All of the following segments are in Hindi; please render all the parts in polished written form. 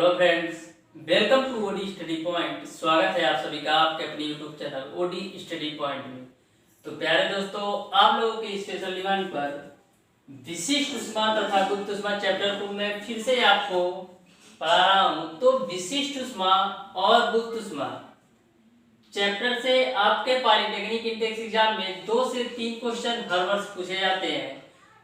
Hello friends, welcome to OD study point. स्वागत है आप सभी का आपके अपने YouTube channel OD study point में। तो प्यारे दोस्तों, आप लोगों के स्पेशल डिमांड पर विशिष्ट ऊष्मा तथा गुप्त ऊष्मा चैप्टर को मैं फिर से आपको पढ़ा रहा हूँ। तो विशिष्ट ऊष्मा और गुप्त ऊष्मा चैप्टर से आपके पॉलिटेक्निक इंटेंस एग्जाम में 2 से 3 क्वेश्चन हर वर्ष पूछे जाते हैं।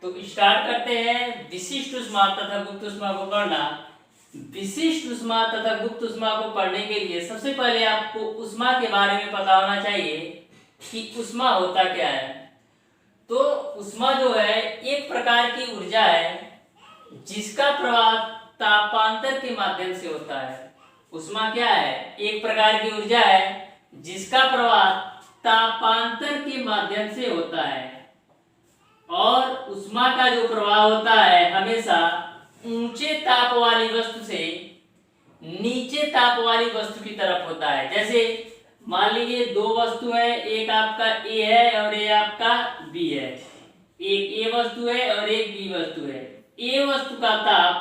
तो स्टार्ट करते हैं विशिष्ट ऊष्मा तथा गुप्त ऊष्मा को पढ़ना। विशिष्ट ऊष्मा तथा गुप्त ऊष्मा को पढ़ने के लिए सबसे पहले आपको ऊष्मा के बारे में पता होना चाहिए कि ऊष्मा होता क्या है। तो ऊष्मा जो है एक प्रकार की ऊर्जा है जिसका प्रवाह तापांतर के माध्यम से होता है। ऊष्मा क्या है? एक प्रकार की ऊर्जा है जिसका प्रवाह तापांतर के माध्यम से होता है और ऊष्मा का जो प्रवाह होता है हमेशा ऊंचे ताप वाली वस्तु से नीचे ताप वाली वस्तु की तरफ होता है। जैसे मान लीजिए 2 वस्तु है, एक आपका ए है और एक आपका बी है। एक ए वस्तु है और एक बी वस्तु है। ए वस्तु का ताप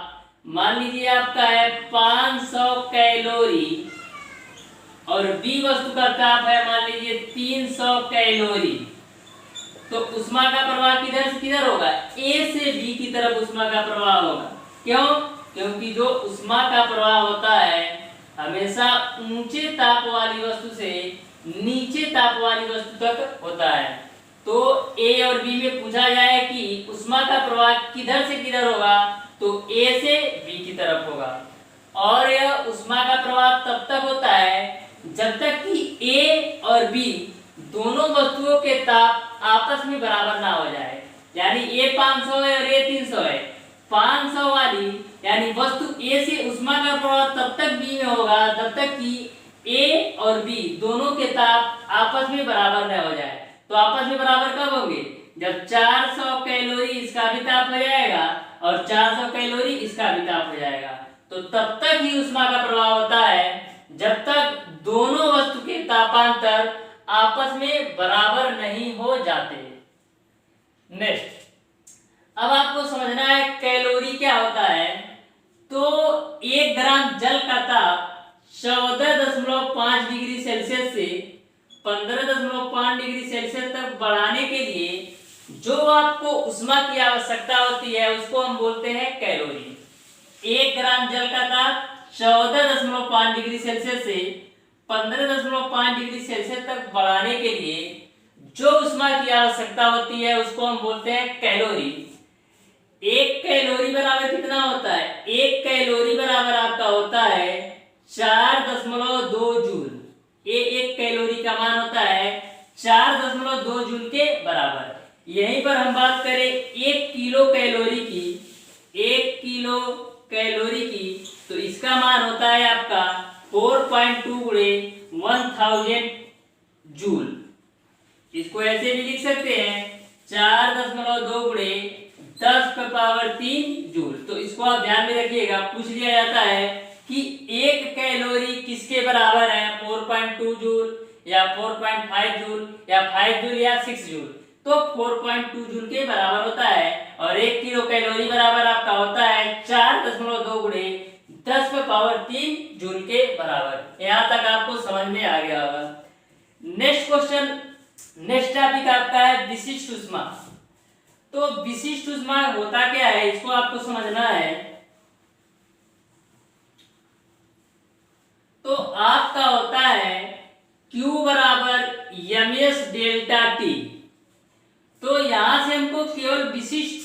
मान लीजिए आपका है 500 कैलोरी और बी वस्तु का ताप है मान लीजिए 300 कैलोरी। तो ऊष्मा का प्रवाह किधर से किधर होगा? ए से बी की तरफ ऊष्मा का प्रवाह होगा। क्यों? क्योंकि जो ऊष्मा का प्रवाह होता है हमेशा ऊंचे ताप वाली वस्तु से नीचे ताप वाली वस्तु तक होता है। तो ए और बी में पूछा जाए कि ऊष्मा का प्रवाह किधर से किधर होगा, तो ए से बी की तरफ होगा। और यह ऊष्मा का प्रवाह तब तक होता है जब तक कि ए और बी दोनों वस्तुओं के ताप आपस में बराबर ना हो जाए। यानी ए 500 है और ए 300 है। 500 वाली यानी वस्तु ए से ऊष्मा का प्रवाह तब तक बी में होगा जब तक कि ए और बी दोनों के ताप आपस में बराबर न हो जाए। तो आपस में बराबर कब होंगे? जब 400 कैलोरी इसका भी ताप हो जाएगा और 400 कैलोरी इसका भी ताप हो जाएगा। तो तब तक ही ऊष्मा का प्रवाह होता है जब तक दोनों वस्तु के तापांतर आपस में बराबर नहीं हो जाते। नेक्स्ट, अब आपको समझना है कैलोरी क्या होता है। तो 1 ग्राम जल का ताप 14.5 डिग्री सेल्सियस से 15.5 डिग्री सेल्सियस तक बढ़ाने के लिए जो आपको ऊष्मा की आवश्यकता होती है उसको हम बोलते हैं कैलोरी। 1 ग्राम जल का ताप 14.5 डिग्री सेल्सियस से 15.5 डिग्री सेल्सियस तक बढ़ाने के लिए जो ऊष्मा की आवश्यकता होती है उसको हम बोलते हैं कैलोरी। 1 कैलोरी बराबर कितना होता है? 1 कैलोरी बराबर आपका होता है 4.2 जूल। ये 1 कैलोरी का मान होता है 4.2 जूल के बराबर। यहीं पर हम बात करें 1 किलो कैलोरी की, 1 किलो कैलोरी की, तो इसका मान होता है आपका 4.2 गुणे 1000 जूल। इसको ऐसे भी लिख सकते हैं 4.2 गुणे 10⁻³ जूल। तो इसको आप ध्यान में रखिएगा, पूछ लिया जाता है कि 1 कैलोरी किसके बराबर है? 4.2 जूल या 4.5 जूल या 5 जूल या 6 जूल। तो 4.2 जूल के बराबर होता है और 1 किलो कैलोरी बराबर आपका होता है 4.2 गुणे 10⁻³ जूल के बराबर। यहाँ तक आपको समझ में आ गया होगा। नेक्स्ट क्वेश्चन, नेक्स्ट टॉपिक आपका है विशिष्ट ऊष्मा। तो विशिष्ट ऊष्मा होता क्या है इसको आपको समझना है। तो आपका होता है Q बराबर ms डेल्टा T। तो यहां से हमको केवल विशिष्ट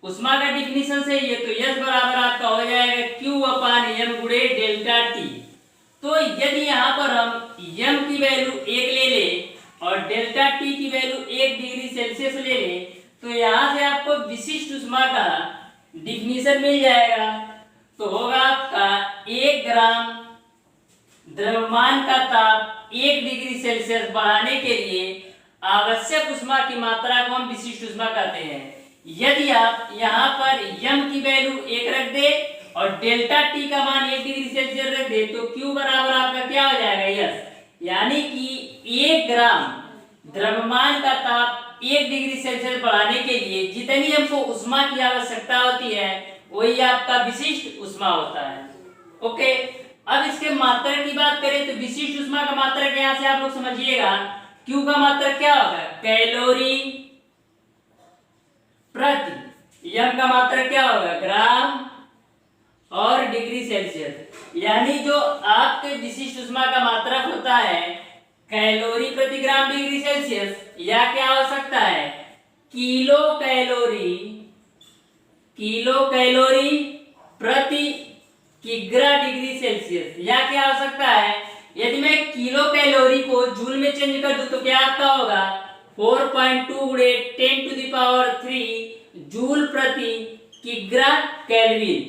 ऊष्मा का डिफिनीशन चाहिए। तो S बराबर आपका हो जाएगा Q/m गुणे डेल्टा T। तो यदि यहाँ पर हम m की वैल्यू 1 ले ले और डेल्टा T की वैल्यू 1 डिग्री सेल्सियस ले ले तो यहाँ से आपको विशिष्ट ऊष्मा का डिफिनीशन मिल जाएगा। तो होगा आपका 1 ग्राम द्रव्यमान का ताप 1 डिग्री सेल्सियस बढ़ाने के लिए आवश्यक ऊष्मा की मात्रा को हम विशिष्ट ऊष्मा कहते हैं। यदि आप यहाँ पर m की वैल्यू 1 रख दे और डेल्टा T का मान 1 डिग्री सेल्सियस रख दे तो Q बराबर आपका क्या हो जाएगा? S। यानी कि 1 ग्राम द्रव्यमान का ताप 1 डिग्री सेल्सियस बढ़ाने के लिए जितनी हमको ऊष्मा की आवश्यकता होती है वही आपका विशिष्ट ऊष्मा होता है। ओके, अब इसके मात्रक की बात करें तो विशिष्ट ऊष्मा का मात्रक यहां से आप लोग समझिएगा, Q का मात्रक क्या होगा, कैलोरी प्रति, M का मात्रक क्या होगा, ग्राम और डिग्री सेल्सियस। यानी जो आपके विशिष्ट ऊष्मा का मात्रक होता है कैलोरी प्रति ग्राम डिग्री सेल्सियस, या क्या हो सकता है किलो कैलोरी प्रति किग्रा डिग्री सेल्सियस, या क्या हो सकता है, यदि मैं किलो कैलोरी को जूल में चेंज कर दूं तो क्या आपका होगा 4.2 गुणे 10 टू द पावर 3 जूल प्रति किग्रा केल्विन।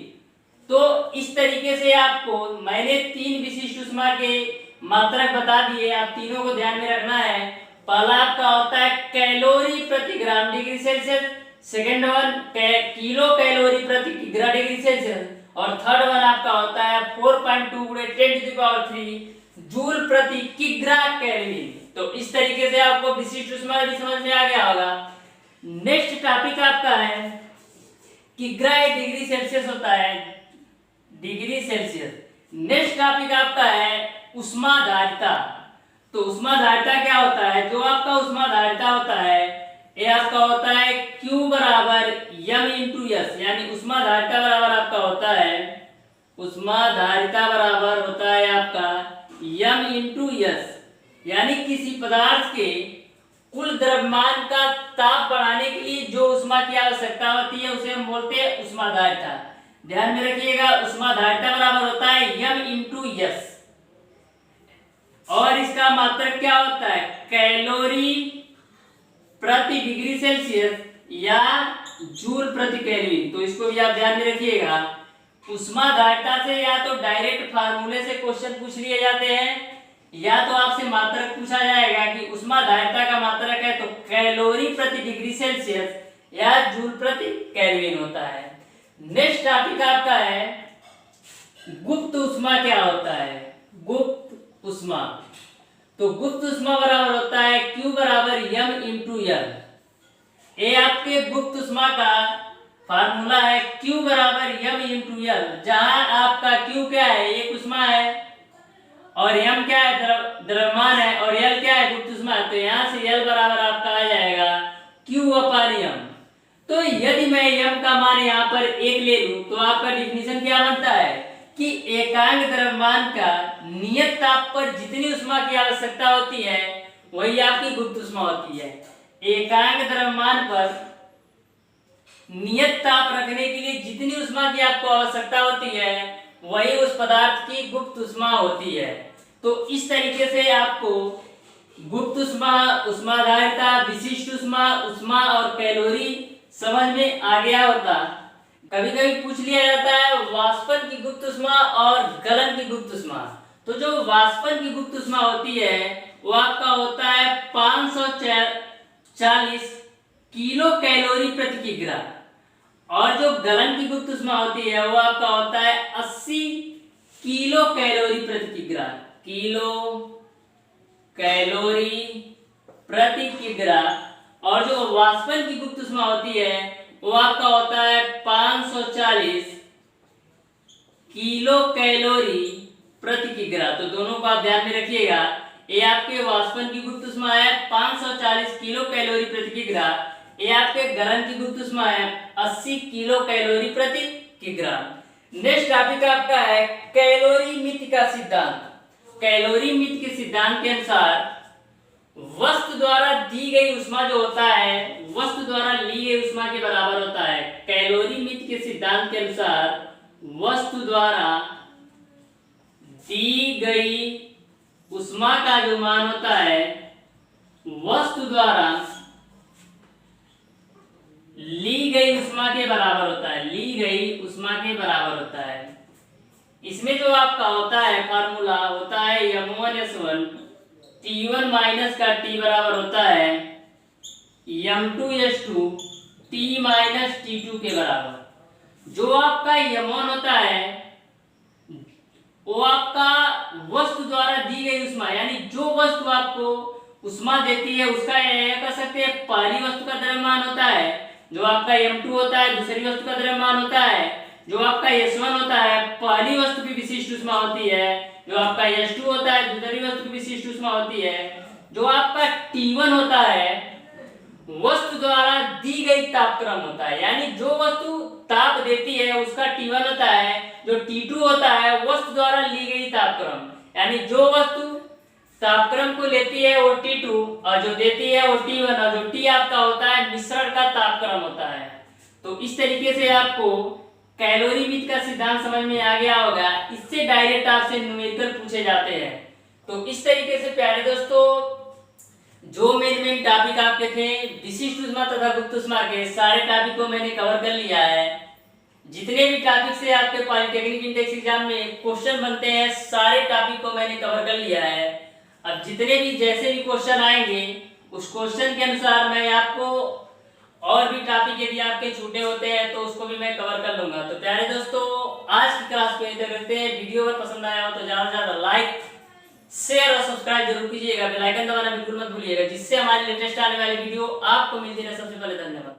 तो इस तरीके से आपको मैंने 3 विशिष्ट ऊष्मा के मात्रक बता दिए, आप तीनों को ध्यान में रखना है। पहला आपका होता है कैलोरी प्रति gram degree Celsius, second one kilo calorie प्रति किग्रा डिग्री सेल्सियस, और थर्ड वन आपका होता है 4.2 गुणे 10 टू द पावर 3 जूल प्रति किग्रा केल्विन। तो इस तरीके से आपको विशिष्ट ऊष्मा भी समझ में आ गया होगा। नेक्स्ट टॉपिक आपका है किग्रा एक डिग्री सेल्सियस होता है, डिग्री सेल्सियस। नेक्स्ट टॉपिक आपका है ऊष्माधारिता। तो ऊष्माधारिता क्या होता है, जो आपका ऊष्माधारिता होता है ये आपका होता है Q बराबर M इंटू S, यानी ऊष्माधारिता बराबर आपका होता है, ऊष्माधारिता बराबर होता है आपका M इंटू S, यानी किसी पदार्थ के कुल द्रव्यमान का ताप बढ़ाने के लिए जो ऊष्मा की आवश्यकता होती है उसे हम बोलते हैं ऊष्माधारिता। ध्यान में रखिएगा, ऊष्माधारिता बराबर होता है M इंटू S, और इसका मात्रक क्या होता है कैलोरी प्रति डिग्री सेल्सियस या जूल प्रति केल्विन। तो इसको भी आप ध्यान में रखिएगा। ऊष्माधारिता से या तो डायरेक्ट फार्मूले से क्वेश्चन पूछ लिए जाते हैं, या तो आपसे मात्रक पूछा जाएगा कि ऊष्माधारिता का मात्रक है तो कैलोरी प्रति डिग्री सेल्सियस या जूल प्रति केल्विन होता है। नेक्स्ट टॉपिक आपका है गुप्त ऊष्मा क्या होता है, गुप्त ऊष्मा। तो गुप्त ऊष्मा बराबर होता है Q बराबर M इंटू L। ये आपके गुप्त ऊष्मा का फार्मूला है Q बराबर M इंटू L, जहां आपका Q क्या है, एक ऊष्मा है, और M क्या है, द्रव्यमान है, और L क्या है, गुप्त ऊष्मा। तो यहाँ से L बराबर आपका आ जाएगा Q अपान M। तो यदि मैं M का मान यहाँ पर 1 ले लूं तो आपका डिफिनीशन क्या बनता है कि एकांक द्रव्यमान का नियत ताप पर जितनी ऊष्मा की आवश्यकता होती है वही आपकी गुप्त ऊष्मा होती है। एकांक द्रव्यमान पर नियत ताप रखने के लिए जितनी ऊष्मा की आपको आवश्यकता होती है वही उस पदार्थ की गुप्त ऊष्मा होती है। तो इस तरीके से आपको गुप्त ऊष्मा, ऊष्माधारिता, विशिष्ट ऊष्मा, ऊष्मा और कैलोरी समझ में आ गया होता। कभी कभी पूछ लिया जाता है वाष्पन की गुप्त ऊष्मा और गलन की गुप्त ऊष्मा। तो जो वाष्पन की गुप्त ऊष्मा होती है वो आपका होता है 540 किलो कैलोरी प्रति किग्रा, और जो गलन की गुप्त ऊष्मा होती है वो आपका होता है 80 किलो कैलोरी प्रति किग्रा, किलो कैलोरी प्रति किग्रा। और जो वाष्पन की गुप्त ऊष्मा होती है वो आपका होता है 540 किलो कैलोरी प्रति किग्रा। तो दोनों को आप ध्यान में रखिएगा। ये आपके वाष्पन की गुप्त ऊष्मा है 540 किलो कैलोरी प्रति किग्रा, ये आपके गलन की गुप्त ऊष्मा है 80 किलो कैलोरी प्रति किग्रा। नेक्स्ट टॉपिक आपका है कैलोरी मिति का सिद्धांत। कैलोरी मिति के सिद्धांत के अनुसार वस्तु द्वारा दी गई ऊष्मा जो होता है वस्तु द्वारा ली गई ऊष्मा के बराबर होता है। कैलोरी मिति के सिद्धांत के अनुसार वस्तु द्वारा दी गई ऊष्मा का जो मान होता है वस्तु द्वारा ली गई ऊष्मा के बराबर होता है, ली गई ऊष्मा के बराबर होता है। इसमें जो आपका होता है फार्मूला होता है M1S1 T1 माइनस का T बराबर होता है M2S2 T माइनस T2 के बराबर। जो आपका M1 होता है वो आपका वस्तु द्वारा दी गई ऊष्मा, यानी जो वस्तु आपको ऊष्मा देती है उसका यह कह सकते हैं पहली वस्तु का द्रव्यमान होता है। जो आपका M2 होता है दूसरी वस्तु का द्रव्यमान होता है। जो आपका S1 होता है पहली वस्तु की विशिष्ट ऊष्मा होती है, जो आपका S2 होता है दूसरी वस्तु की विशिष्ट ऊष्मा होती है, जो आपका T1 होता है वस्तु द्वारा दी गई तापक्रम होता है, यानी जो वस्तु ताप देती है उसका T1 होता है, जो T2 होता है वस्तु द्वारा ली गई तापक्रम, यानी जो वस्तु तापक्रम को लेती है वो T2 और जो देती है वो T1 और जो T आपका होता है मिश्रण का तापक्रम होता है। तो इस तरीके से आपको कैलोरीमीटर का सिद्धांत समझ में आ गया होगा। इससे डायरेक्ट आपसे न्यूमेरिकल पूछे जाते हैं। तो इस तरीके से प्यारे दोस्तों जो मेन टॉपिक आपके थे विशिष्ट ऊष्मा तथा गुप्त ऊष्मा के सारे टॉपिक को मैंने कवर कर लिया है। जितने भी टॉपिक से आपके पॉलिटेक्निक इंडेक्स एग्जाम में क्वेश्चन बनते हैं सारे टॉपिक को मैंने कवर कर लिया है। अब जितने भी जैसे भी क्वेश्चन आएंगे उस क्वेश्चन के अनुसार मैं आपको और भी टॉपिक यदि आपके छूटे होते हैं तो उसको भी मैं कवर कर लूंगा। तो प्यारे दोस्तों आज की क्लास को इधर करते हैं। वीडियो अगर पसंद आया हो तो ज्यादा से ज्यादा लाइक शेयर और सब्सक्राइब जरूर कीजिएगा। बेल आइकन दबाना बिल्कुल मत भूलिएगा, जिससे हमारी लेटेस्ट आने वाली वीडियो आपको मिलती रहे सबसे पहले। धन्यवाद।